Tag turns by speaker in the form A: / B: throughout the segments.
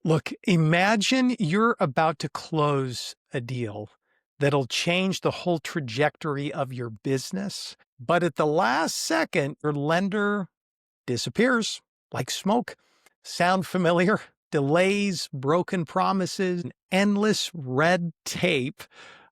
A: Look, imagine you're about to close a deal that'll change the whole trajectory of your business, but at the last second, your lender disappears like smoke. Sound familiar? Delays, broken promises, and endless red tape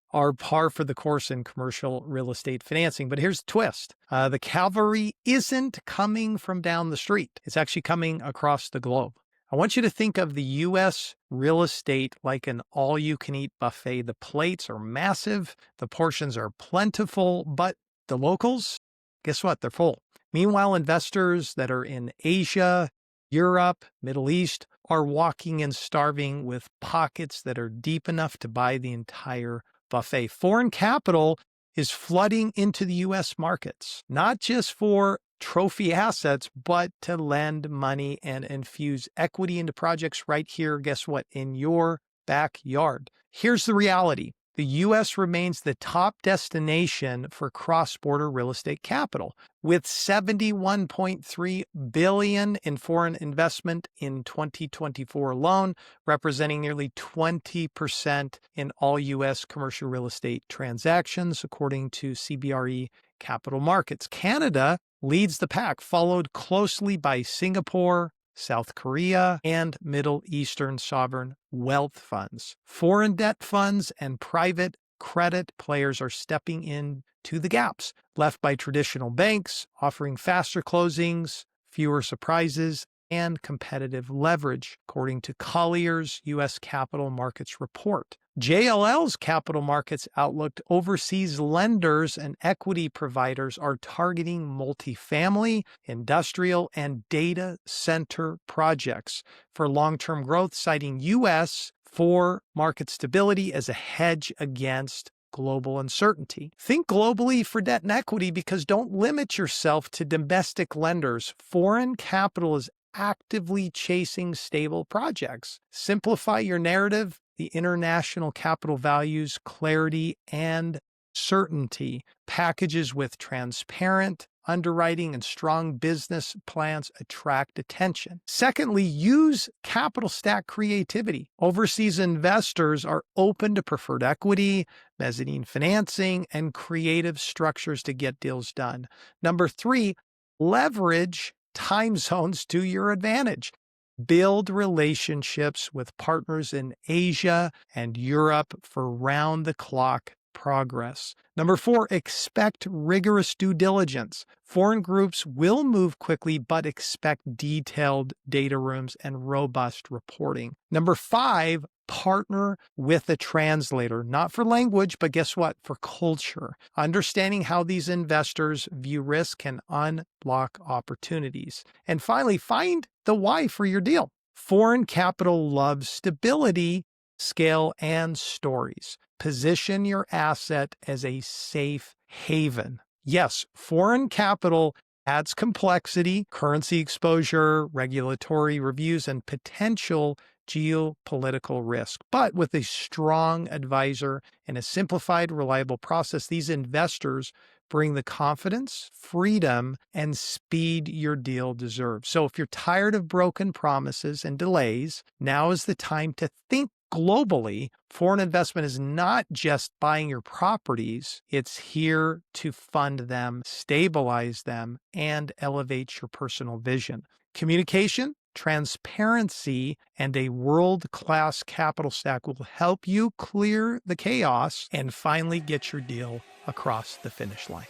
A: are par for the course in commercial real estate financing. But here's the twist. The cavalry isn't coming from down the street. It's actually coming across the globe. I want you to think of the U.S. real estate like an all-you-can-eat buffet. The plates are massive, the portions are plentiful, but the locals, guess what? They're full. Meanwhile, investors that are in Asia, Europe, Middle East are walking and starving with pockets that are deep enough to buy the entire buffet. Foreign capital is flooding into the U.S. markets, not just for trophy assets, but to lend money and infuse equity into projects right here, guess what, in your backyard. Here's the reality. The U.S. remains the top destination for cross-border real estate capital, with $71.3 billion in foreign investment in 2024 alone, representing nearly 20% in all U.S. commercial real estate transactions, according to CBRE Capital Markets. Canada leads the pack, followed closely by Singapore, South Korea, and Middle Eastern sovereign wealth funds. Foreign debt funds and private credit players are stepping in to the gaps left by traditional banks, offering faster closings, fewer surprises, and competitive leverage, according to Collier's U.S. Capital Markets report. JLL's capital markets outlook: overseas lenders and equity providers are targeting multifamily, industrial, and data center projects for long-term growth, citing U.S. for market stability as a hedge against global uncertainty. Think globally for debt and equity, because don't limit yourself to domestic lenders. Foreign capital is actively chasing stable projects. Simplify your narrative. The international capital values clarity and certainty. Packages with transparent underwriting and strong business plans attract attention. Secondly, use capital stack creativity. Overseas investors are open to preferred equity, mezzanine financing, and creative structures to get deals done. Number three, leverage time zones to your advantage. Build relationships with partners in Asia and Europe for round-the-clock progress. Number four, expect rigorous due diligence. Foreign groups will move quickly, but expect detailed data rooms and robust reporting. Number five, partner with a translator, not for language, but guess what? For culture. Understanding how these investors view risk can unlock opportunities. And finally, find the why for your deal. Foreign capital loves stability, scale, and stories. Position your asset as a safe haven. Yes, foreign capital adds complexity, currency exposure, regulatory reviews, and potential geopolitical risk. But with a strong advisor and a simplified, reliable process, these investors bring the confidence, freedom, and speed your deal deserves. So if you're tired of broken promises and delays, now is the time to think globally. Foreign investment is not just buying your properties, it's here to fund them, stabilize them, and elevate your personal vision. Communication, transparency, and a world-class capital stack will help you clear the chaos and finally get your deal across the finish line.